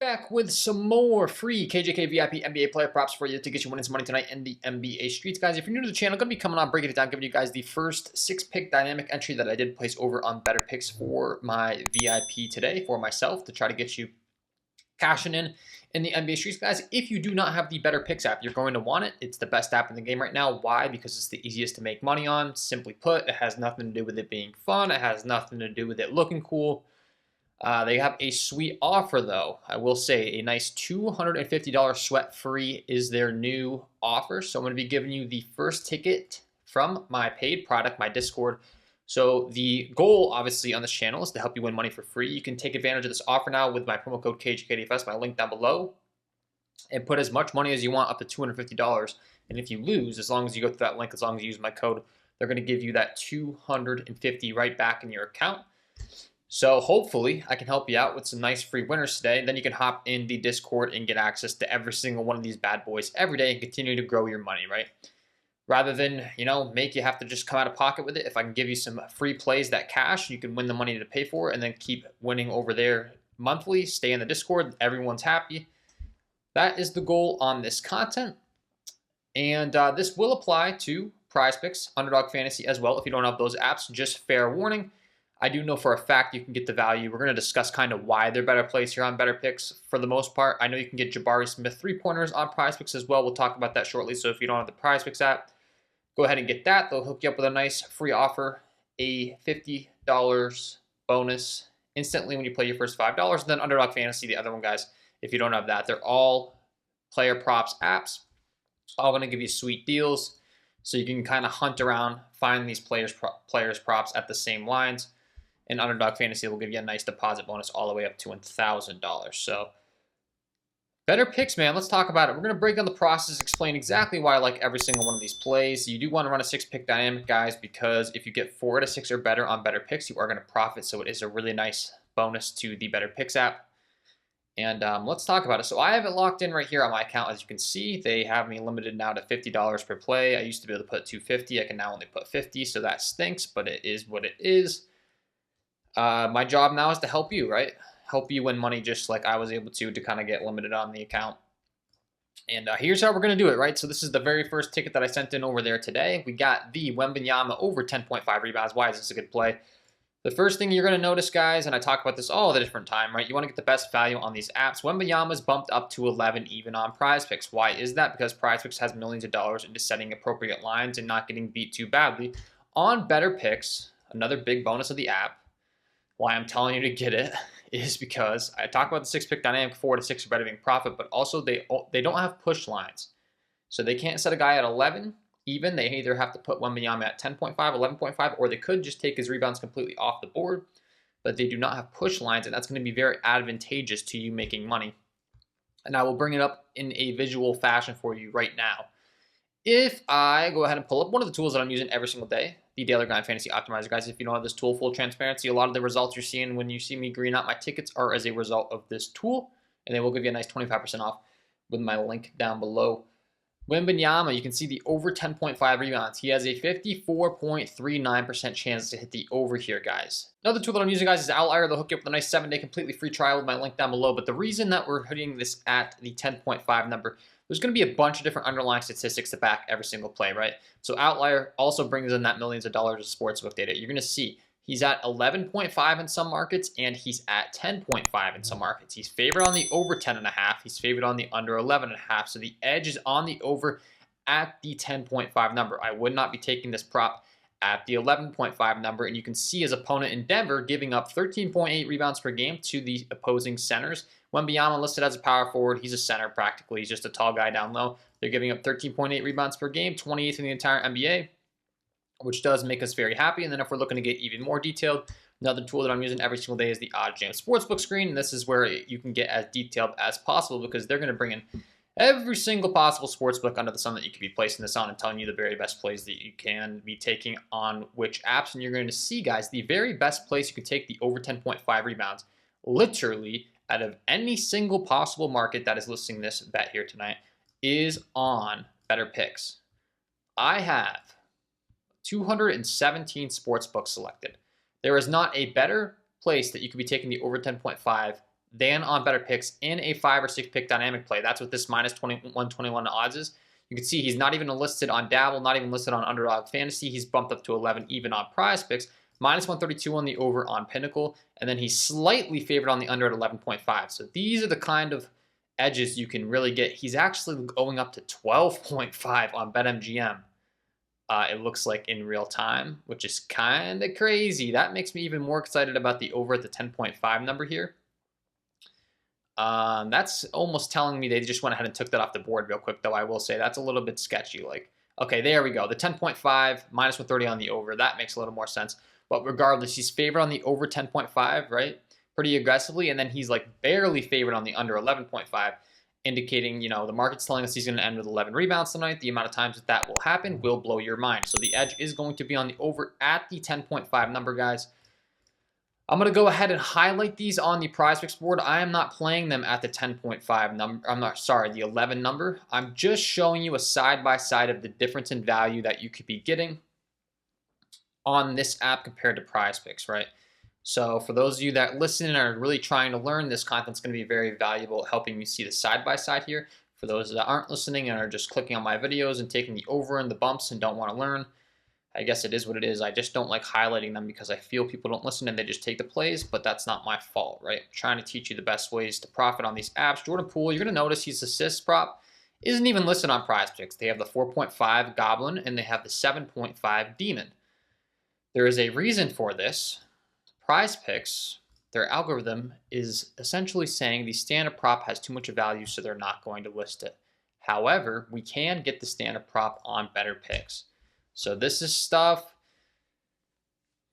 Back with some more free KJK VIP NBA player props for you to get you winning some money tonight in the NBA streets. Guys, if you're new to the channel, I'm going to be coming on, breaking it down, giving you guys the first 6-pick dynamic entry that I did place over on Betr for my VIP today, for myself, to try to get you cashing in the NBA streets. Guys, if you do not have the Betr app, you're going to want it. It's the best app in the game right now. Why? Because it's the easiest to make money on. Simply put, it has nothing to do with it being fun. It has nothing to do with it looking cool. They have a sweet offer, though. I will say a nice $250 sweat-free is their new offer. So I'm going to be giving you the first ticket from my paid product, my Discord. So the goal, obviously, on this channel is to help you win money for free. You can take advantage of this offer now with my promo code KJKDFS, my link down below, and put as much money as you want, up to $250. And if you lose, as long as you go through that link, as long as you use my code, they're going to give you that $250 right back in your account. So hopefully I can help you out with some nice free winners today. Then you can hop in the Discord and get access to every single one of these bad boys every day and continue to grow your money, right? Rather than, make you have to just come out of pocket with it. If I can give you some free plays that cash, you can win the money to pay for it and then keep winning over there monthly. Stay in the Discord. Everyone's happy. That is the goal on this content. And this will apply to Prizepicks, Underdog Fantasy as well. If you don't have those apps, just fair warning. I do know for a fact you can get the value. We're going to discuss kind of why they're better plays here on Betr for the most part. I know you can get Jabari Smith 3-pointers on Prizepicks as well. We'll talk about that shortly. So if you don't have the Prizepicks app, go ahead and get that. They'll hook you up with a nice free offer, a $50 bonus instantly when you play your first $5. And then Underdog Fantasy, the other one, guys, if you don't have that, they're all player props apps, all going to give you sweet deals. So you can kind of hunt around, find these players props at the same lines. And Underdog Fantasy will give you a nice deposit bonus all the way up to $1,000. So, Betr, man, let's talk about it. We're going to break down the process, explain exactly why I like every single one of these plays. You do want to run a 6-pick dynamic, guys, because if you get 4 out of 6 or better on Betr, you are going to profit. So it is a really nice bonus to the Betr app. And let's talk about it. So I have it locked in right here on my account. As you can see, they have me limited now to $50 per play. I used to be able to put $250. I can now only put $50, so that stinks, but it is what it is. My job now is to help you, right? Help you win money just like I was able to kind of get limited on the account. And here's how we're going to do it, right? So this is the very first ticket that I sent in over there today. We got the Wembanyama over 10.5 rebounds. Why is this a good play? The first thing you're going to notice, guys, and I talk about this all the different time, right? You want to get the best value on these apps. Wembanyama's bumped up to 11 even on Prizepicks. Why is that? Because Prizepicks has millions of dollars into setting appropriate lines and not getting beat too badly. On Betr, another big bonus of the app, why I'm telling you to get it is because I talk about the 6-pick dynamic, 4 to 6 are better being profit, but also they don't have push lines. So they can't set a guy at 11 even. They either have to put Wembanyama at 10.5, 11.5, or they could just take his rebounds completely off the board, but they do not have push lines, and that's going to be very advantageous to you making money. And I will bring it up in a visual fashion for you right now. If I go ahead and pull up one of the tools that I'm using every single day, the Daily Grind Fantasy Optimizer, guys, if you don't have this tool, full transparency, a lot of the results you're seeing when you see me green out my tickets are as a result of this tool, and they will give you a nice 25% off with my link down below. Wembanyama, you can see the over 10.5 rebounds. He has a 54.39% chance to hit the over here, guys. Another tool that I'm using, guys, is Outlier. They'll hook you up with a nice 7-day completely free trial with my link down below. But the reason that we're hitting this at the 10.5 number, there's going to be a bunch of different underlying statistics to back every single play, right? So Outlier also brings in that millions of dollars of sportsbook data. You're going to see he's at 11.5 in some markets, and he's at 10.5 in some markets. He's favored on the over 10.5. He's favored on the under 11.5. So the edge is on the over at the 10.5 number. I would not be taking this prop at the 11.5 number. And you can see his opponent in Denver giving up 13.8 rebounds per game to the opposing centers. Wembanyama listed as a power forward. He's a center practically. He's just a tall guy down low. They're giving up 13.8 rebounds per game, 28th in the entire NBA, which does make us very happy. And then if we're looking to get even more detailed, another tool that I'm using every single day is the OddsJam Sportsbook screen. And this is where you can get as detailed as possible because they're going to bring in every single possible sportsbook under the sun that you could be placing this on and telling you the very best plays that you can be taking on which apps. And you're going to see, guys, the very best place you could take the over 10.5 rebounds, literally out of any single possible market that is listing this bet here tonight, is on Betr. I have 217 sports books selected. There is not a better place that you could be taking the over 10.5 than on Better Picks in a 5 or 6 pick dynamic play. That's what this minus 121 odds is. You can see he's not even listed on Dabble, not even listed on Underdog Fantasy. He's bumped up to 11 even on Prizepicks, minus 132 on the over on Pinnacle, and then he's slightly favored on the under at 11.5. So these are the kind of edges you can really get. He's actually going up to 12.5 on BetMGM. It looks like in real time, which is kind of crazy. That makes me even more excited about the over at the 10.5 number here. That's almost telling me they just went ahead and took that off the board real quick, though I will say that's a little bit sketchy. Like, okay, there we go. The 10.5 minus 130 on the over. That makes a little more sense. But regardless, he's favored on the over 10.5, right? Pretty aggressively. And then he's like barely favored on the under 11.5, indicating, you know, the market's telling us he's going to end with 11 rebounds tonight. The amount of times that will happen will blow your mind. So the edge is going to be on the over at the 10.5 number, guys. I'm going to go ahead and highlight these on the Prizepicks board. I am not playing them at the 10.5 number. The 11 number. I'm just showing you a side-by-side of the difference in value that you could be getting on this app compared to Prizepicks, right? So for those of you that listen and are really trying to learn, this content's going to be very valuable, helping you see the side-by-side here. For those that aren't listening and are just clicking on my videos and taking the over and the bumps and don't want to learn, I guess it is what it is. I just don't like highlighting them because I feel people don't listen and they just take the plays, but that's not my fault, right? I'm trying to teach you the best ways to profit on these apps. Jordan Poole, you're going to notice his assist prop isn't even listed on Prizepicks. They have the 4.5 Goblin and they have the 7.5 Demon. There is a reason for this. Prizepicks, their algorithm is essentially saying the standard prop has too much value, so they're not going to list it. However, we can get the standard prop on Better Picks. So this is stuff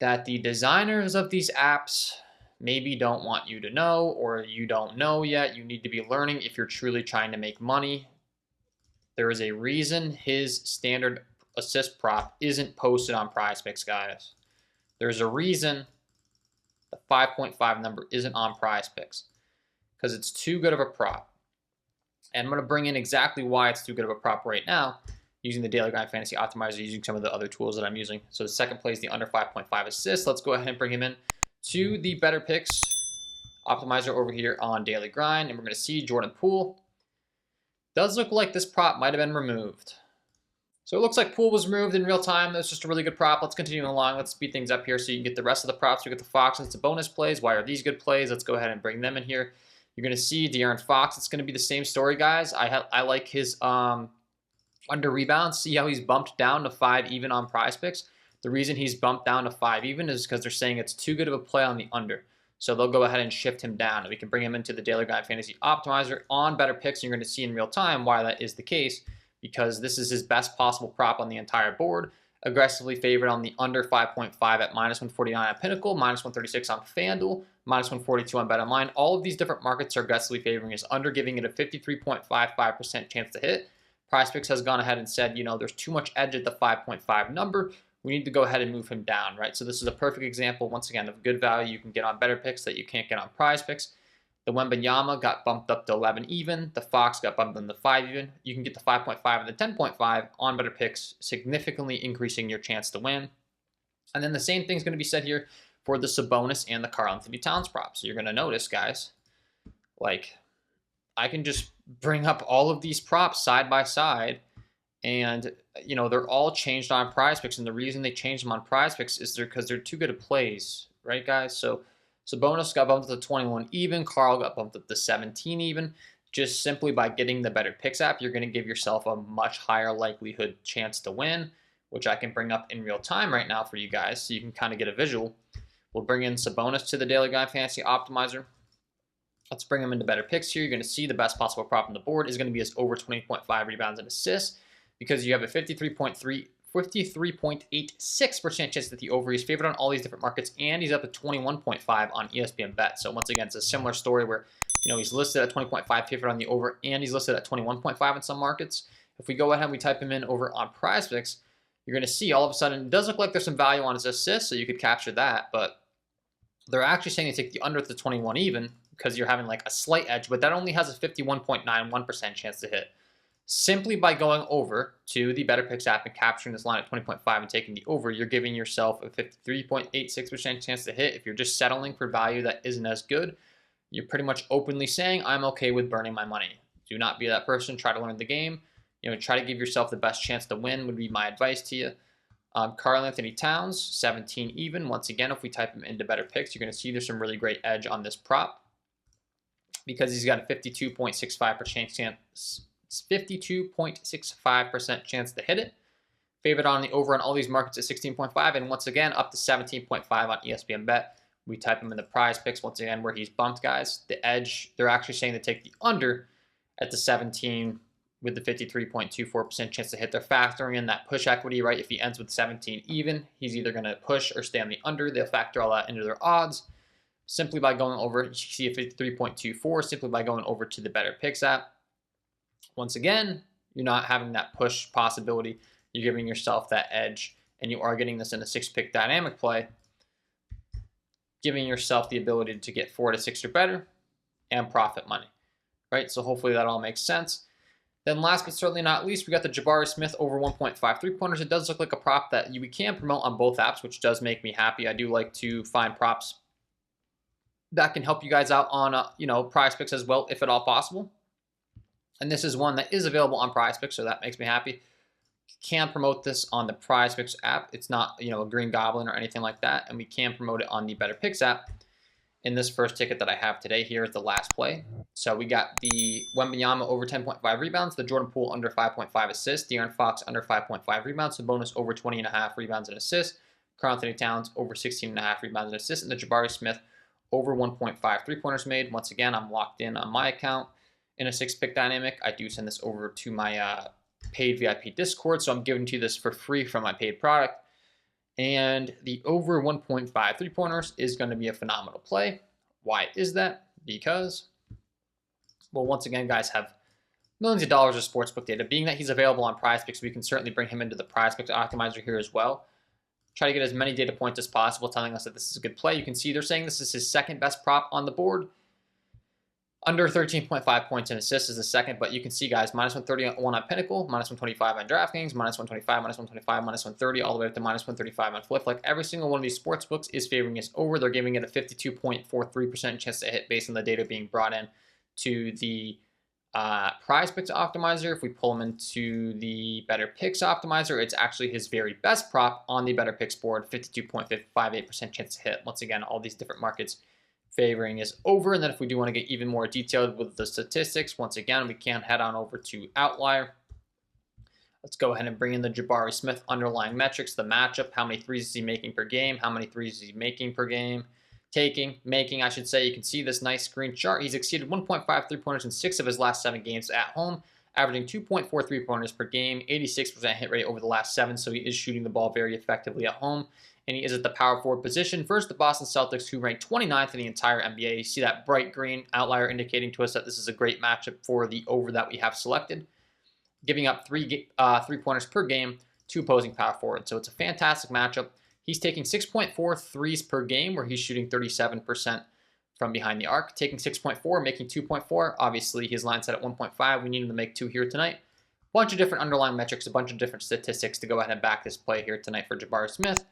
that the designers of these apps maybe don't want you to know, or you don't know yet. You need to be learning if you're truly trying to make money. There is a reason his standard assist prop isn't posted on Prizepicks, guys. There's a reason the 5.5 number isn't on Prizepicks, because it's too good of a prop. And I'm going to bring in exactly why it's too good of a prop right now, using the Daily Grind Fantasy Optimizer, using some of the other tools that I'm using. So the second play is the under 5.5 assists. Let's go ahead and bring him in to the Better Picks Optimizer over here on Daily Grind, and we're going to see Jordan Poole. Does look like this prop might have been removed. So it looks like Poole was removed in real time. That's just a really good prop. Let's continue along. Let's speed things up here so you can get the rest of the props. You get the Fox and it's a bonus plays. Why are these good plays? Let's go ahead and bring them in here. You're going to see De'Aaron Fox. It's going to be the same story, guys. I like his under rebounds. See how he's bumped down to 5 even on Prizepicks. The reason he's bumped down to 5 even is because they're saying it's too good of a play on the under. So they'll go ahead and shift him down. And we can bring him into the Daily Grind Fantasy Optimizer on Better Picks. And you're going to see in real time why that is the case, because this is his best possible prop on the entire board. Aggressively favored on the under 5.5 at minus 149 at Pinnacle, minus 136 on FanDuel, minus 142 on BetOnline. All of these different markets are aggressively favoring his under, giving it a 53.55% chance to hit. Prizepicks has gone ahead and said, you know, there's too much edge at the 5.5 number. We need to go ahead and move him down, right? So this is a perfect example, once again, of good value you can get on Better Picks that you can't get on Prizepicks. The Wembanyama got bumped up to 11 even. The Fox got bumped up to 5 even. You can get the 5.5 and the 10.5 on Better Picks, significantly increasing your chance to win. And then the same thing's going to be said here for the Sabonis and the Karl-Anthony Towns props. So you're going to notice, guys, like, I can just bring up all of these props side by side, and you know they're all changed on Prizepicks, and the reason they changed them on Prizepicks is because they're too good at plays, right, guys? So Sabonis got bumped up to 21 even, Karl got bumped up to 17 even. Just simply by getting the Better Picks app, you're going to give yourself a much higher likelihood chance to win, which I can bring up in real time right now for you guys, so you can kind of get a visual. We'll bring in Sabonis to the Daily Grind Fantasy Optimizer. Let's bring him into Better Picks here. You're going to see the best possible prop on the board is going to be his over 20.5 rebounds and assists, because you have a 53.86% chance that the over. He's favored on all these different markets, and he's up at 21.5 on ESPN Bet. So once again, it's a similar story where, you know, he's listed at 20.5 favored on the over, and he's listed at 21.5 in some markets. If we go ahead and we type him in over on Prizepicks, you're going to see all of a sudden it does look like there's some value on his assists, so you could capture that, but they're actually saying they take the under at the 21 even, because you're having like a slight edge, but that only has a 51.91% chance to hit. Simply by going over to the Better Picks app and capturing this line at 20.5 and taking the over, you're giving yourself a 53.86% chance to hit. If you're just settling for value that isn't as good, you're pretty much openly saying, I'm okay with burning my money. Do not be that person. Try to learn the game. Try to give yourself the best chance to win would be my advice to you. Karl Anthony Towns, 17 even. Once again, if we type him into Better Picks, you're going to see there's some really great edge on this prop because he's got a 52.65% chance, 52.65% chance to hit it. Favored on the over on all these markets at 16.5, and once again up to 17.5 on ESPN Bet. We type him in the Prizepicks once again where he's bumped, guys. The edge, they're actually saying to take the under at the 17 with the 53.24% chance to hit. They're factoring in that push equity, right? If he ends with 17 even, he's either going to push or stay on the under. They'll factor all that into their odds simply by going over. You see a 53.24 simply by going over to the Better Picks app. Once again, you're not having that push possibility. You're giving yourself that edge, and you are getting this in a 6-pick dynamic play, giving yourself the ability to get 4 to 6 or better and profit money, right? So hopefully that all makes sense. Then last but certainly not least, we got the Jabari Smith over 1.5 3-pointers. It does look like a prop that we can promote on both apps, which does make me happy. I do like to find props that can help you guys out on, Prizepicks as well, if at all possible. And this is one that is available on Prizepicks, so that makes me happy. Can promote this on the Prizepicks app. It's not, a green goblin or anything like that, and we can promote it on the Better Picks app. In this first ticket that I have today, here is the last play. So we got the Wembanyama over 10.5 rebounds, the Jordan Poole under 5.5 assists, De'Aaron Fox under 5.5 rebounds, the bonus over 20.5 rebounds and assists, Karl Anthony Towns over 16.5 rebounds and assists, and the Jabari Smith over 1.5 3-pointers made. Once again, I'm locked in on my account in a 6-pick dynamic. I do send this over to my paid VIP Discord, so I'm giving to you this for free from my paid product. And the over 1.5 3-pointers is going to be a phenomenal play. Why is that? Because, well, once again, guys have millions of dollars of sportsbook data. Being that he's available on Prizepicks, we can certainly bring him into the Prizepicks optimizer here as well. Try to get as many data points as possible telling us that this is a good play. You can see they're saying this is his second best prop on the board. Under 13.5 points and assists is the second, but you can see, guys, minus 131 on Pinnacle, minus 125 on DraftKings, minus 125, minus 125, minus 130, all the way up to minus 135 on Flip. Like every single one of these sports books is favoring us over. They're giving it a 52.43% chance to hit based on the data being brought in to the Prizepicks optimizer. If we pull him into the Better Picks optimizer, it's actually his very best prop on the Better Picks board, 52.58% chance to hit. Once again, all these different markets favoring is over. And then if we do want to get even more detailed with the statistics, once again, we can head on over to Outlier. Let's go ahead and bring in the Jabari Smith underlying metrics, the matchup, how many threes is he making per game, how many threes is he making per game, making, I should say. You can see this nice screen chart. He's exceeded 1.5 3-pointers in 6 of his last 7 games at home, averaging 2.4 3-pointers per game, 86% hit rate over the last 7, so he is shooting the ball very effectively at home. And he is at the power forward position versus the Boston Celtics, who rank 29th in the entire NBA. You see that bright green outlier indicating to us that this is a great matchup for the over that we have selected, giving up 3-pointers per game to opposing power forward. So it's a fantastic matchup. He's taking 6.4 threes per game, where he's shooting 37% from behind the arc, taking 6.4, making 2.4. Obviously, his line set at 1.5. We need him to make 2 here tonight. Bunch of different underlying metrics, a bunch of different statistics to go ahead and back this play here tonight for Jabari Smith.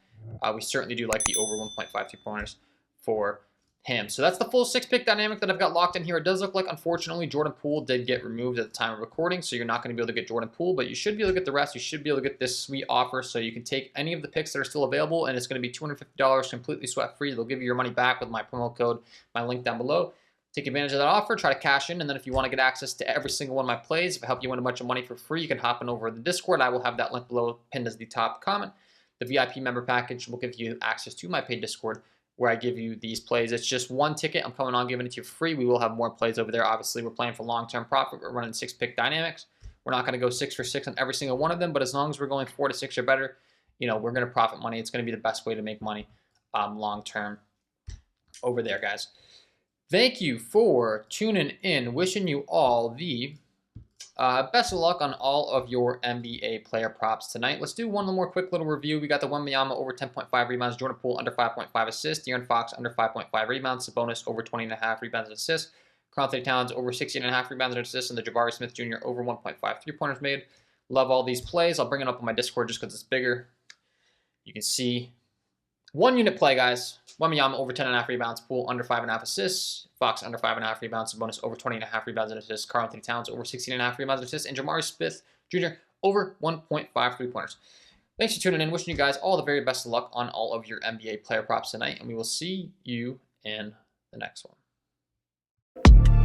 We certainly do like the over 1.5 2-pointers for him. So that's the full 6-pick dynamic that I've got locked in here. It does look like, unfortunately, Jordan Poole did get removed at the time of recording, so you're not going to be able to get Jordan Poole, but you should be able to get the rest. You should be able to get this sweet offer, so you can take any of the picks that are still available, and it's going to be $250 completely sweat-free. They'll give you your money back with my promo code, my link down below. Take advantage of that offer, try to cash in, and then if you want to get access to every single one of my plays, if I help you win a bunch of money for free, you can hop on over to the Discord. I will have that link below pinned as the top comment. The VIP member package will give you access to my paid Discord, where I give you these plays. It's just one ticket. I'm coming on giving it to you free. We will have more plays over there. Obviously, we're playing for long-term profit. We're running 6-pick dynamics. We're not going to go 6 for 6 on every single one of them, but as long as we're going 4 to 6 or better, we're going to profit money. It's going to be the best way to make money long-term over there, guys. Thank you for tuning in. Wishing you all the best of luck on all of your NBA player props tonight. Let's do one more quick little review. We got the Wembanyama over 10.5 rebounds, Jordan Poole under 5.5 assists, De'Aaron Fox under 5.5 rebounds, Sabonis over 20.5 rebounds and assists, Karl Anthony Towns over 16.5 rebounds and assists, and the Jabari Smith Jr. over 1.5 3-pointers made. Love all these plays. I'll bring it up on my Discord just because it's bigger. You can see 1 unit play, guys. Wembanyama over 10.5 rebounds. Poole under 5.5 assists. Fox under 5.5 rebounds. Bonus over 20.5 rebounds and assists. Karl-Anthony Towns over 16.5 rebounds and assists. And Jamari Smith Jr. over 1.5 3-pointers. Thanks for tuning in. Wishing you guys all the very best of luck on all of your NBA player props tonight. And we will see you in the next one.